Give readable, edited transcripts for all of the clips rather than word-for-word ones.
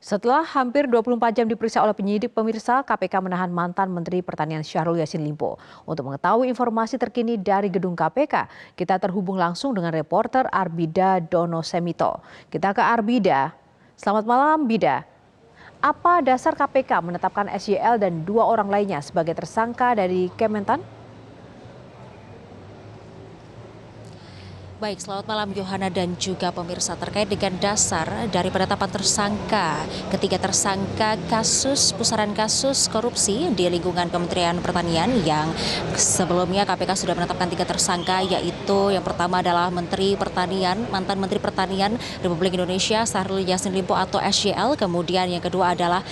Setelah hampir 24 jam diperiksa oleh penyidik, pemirsa KPK menahan mantan Menteri Pertanian Syahrul Yassin Limpo. Untuk mengetahui informasi terkini dari gedung KPK, kita terhubung langsung dengan reporter Arbida Dono Semito. Kita ke Arbida. Selamat malam, Bida. Apa dasar KPK menetapkan SYL dan dua orang lainnya sebagai tersangka dari Kementan? Baik, selamat malam Yohana dan juga pemirsa. Terkait dengan dasar dari penetapan tersangka, ketiga tersangka pusaran kasus korupsi di lingkungan Kementerian Pertanian yang sebelumnya KPK sudah menetapkan tiga tersangka, yaitu yang pertama adalah Menteri Pertanian, mantan Menteri Pertanian Republik Indonesia Syahrul Yassin Limpo atau SYL, kemudian yang kedua adalah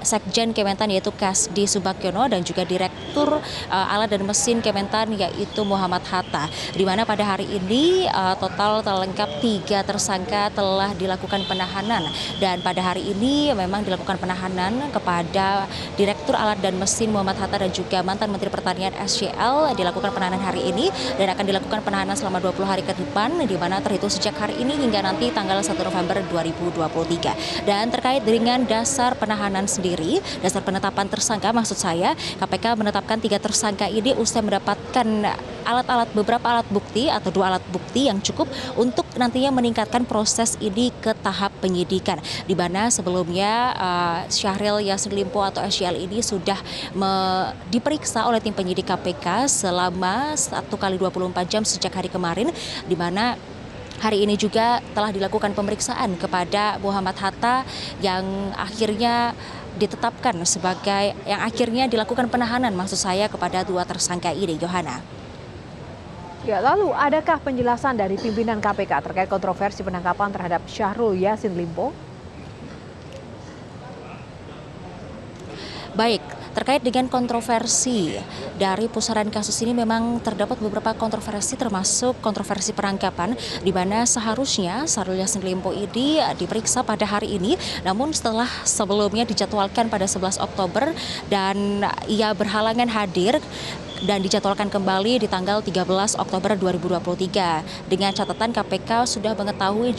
Sekjen Kementan yaitu Kasdi Subagiono dan juga Direktur Alat dan Mesin Kementan yaitu Muhammad Hatta, di mana pada hari ini total terlengkap tiga tersangka telah dilakukan penahanan, dan pada hari ini memang dilakukan penahanan kepada Direktur Alat dan Mesin Muhammad Hatta dan juga mantan Menteri Pertanian SYL. Dilakukan penahanan hari ini dan akan dilakukan penahanan selama 20 hari ke depan, di mana terhitung sejak hari ini hingga nanti tanggal 1 November 2023. Dan terkait dengan dasar penahanan sendiri, dasar penetapan tersangka maksud saya, KPK menetapkan tiga tersangka ini usai mendapatkan beberapa alat bukti atau dua alat bukti yang cukup untuk nantinya meningkatkan proses ini ke tahap penyidikan, di mana sebelumnya Syahrul Yassin Limpo atau SYL ini sudah diperiksa oleh tim penyidik KPK selama 1 kali 24 jam sejak hari kemarin, di mana hari ini juga telah dilakukan pemeriksaan kepada Muhammad Hatta yang akhirnya dilakukan penahanan maksud saya kepada dua tersangka ini, Yohana. Ya, lalu adakah penjelasan dari pimpinan KPK terkait kontroversi penangkapan terhadap Syahrul Yassin Limpo? Baik, terkait dengan kontroversi dari pusaran kasus ini memang terdapat beberapa kontroversi, termasuk kontroversi penangkapan, di mana seharusnya Syahrul Yassin Limpo ini diperiksa pada hari ini, namun setelah sebelumnya dijadwalkan pada 11 Oktober dan ia berhalangan hadir dan dijadwalkan kembali di tanggal 13 Oktober 2023. Dengan catatan KPK sudah mengetahui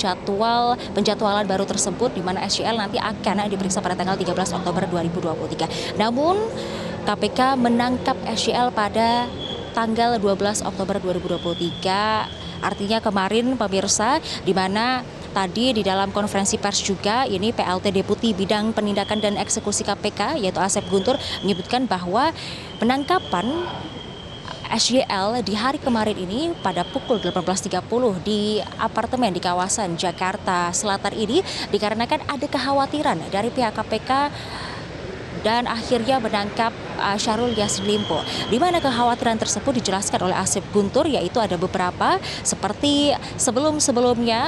penjadwalan baru tersebut, di mana SYL nanti akan diperiksa pada tanggal 13 Oktober 2023. Namun KPK menangkap SYL pada tanggal 12 Oktober 2023. Artinya kemarin pemirsa, di mana tadi di dalam konferensi pers juga ini PLT Deputi Bidang Penindakan dan Eksekusi KPK yaitu Asep Guntur menyebutkan bahwa penangkapan SYL di hari kemarin ini pada pukul 18.30 di apartemen di kawasan Jakarta Selatan ini dikarenakan ada kekhawatiran dari pihak KPK dan akhirnya menangkap Syahrul Yassin Limpo. Di mana kekhawatiran tersebut dijelaskan oleh Asep Guntur, yaitu ada beberapa seperti sebelumnya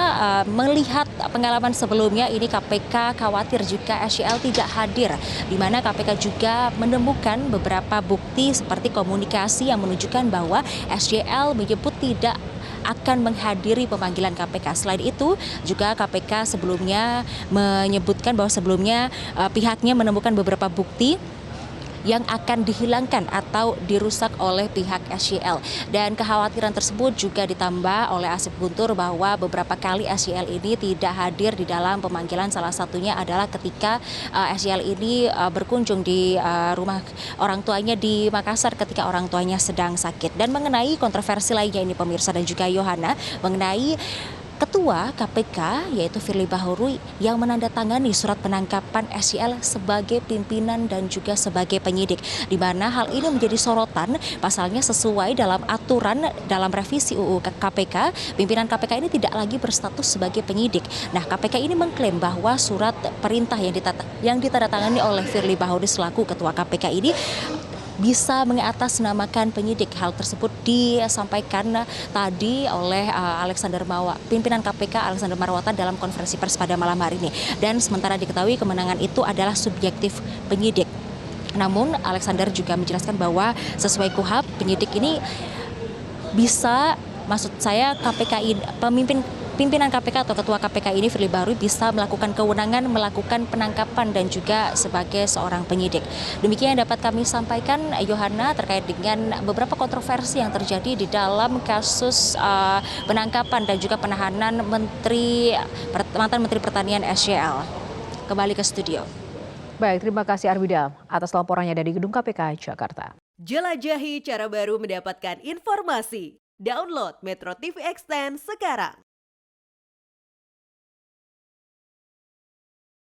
melihat pengalaman sebelumnya ini KPK khawatir jika SYL tidak hadir, di mana KPK juga menemukan beberapa bukti seperti komunikasi yang menunjukkan bahwa SYL menyebut tidak akan menghadiri pemanggilan KPK. Selain itu, juga KPK sebelumnya menyebutkan bahwa sebelumnya pihaknya menemukan beberapa bukti yang akan dihilangkan atau dirusak oleh pihak SYL. Dan kekhawatiran tersebut juga ditambah oleh Asep Guntur bahwa beberapa kali SYL ini tidak hadir di dalam pemanggilan. Salah satunya adalah ketika SYL ini berkunjung di rumah orang tuanya di Makassar ketika orang tuanya sedang sakit. Dan mengenai kontroversi lainnya ini pemirsa dan juga Yohana, mengenai Ketua KPK yaitu Firly Bahuri yang menandatangani surat penangkapan SYL sebagai pimpinan dan juga sebagai penyidik, di mana hal ini menjadi sorotan. Pasalnya sesuai dalam aturan dalam revisi UU KPK, pimpinan KPK ini tidak lagi berstatus sebagai penyidik. Nah, KPK ini mengklaim bahwa surat perintah yang ditandatangani oleh Firly Bahuri selaku Ketua KPK ini bisa mengatasnamakan penyidik. Hal tersebut disampaikan tadi oleh pimpinan KPK Alexander Marwata dalam konferensi pers pada malam hari ini. Dan sementara diketahui kemenangan itu adalah subjektif penyidik. Namun Alexander juga menjelaskan bahwa sesuai KUHP penyidik ini bisa, maksud saya pimpinan KPK atau Ketua KPK ini Firly Bahuri bisa melakukan kewenangan melakukan penangkapan dan juga sebagai seorang penyidik. Demikian yang dapat kami sampaikan, Yohana, terkait dengan beberapa kontroversi yang terjadi di dalam kasus penangkapan dan juga penahanan mantan Menteri Pertanian SYL. Kembali ke studio. Baik, terima kasih Arwida atas laporannya dari Gedung KPK Jakarta. Jelajahi cara baru mendapatkan informasi. Download Metro TV Extend sekarang.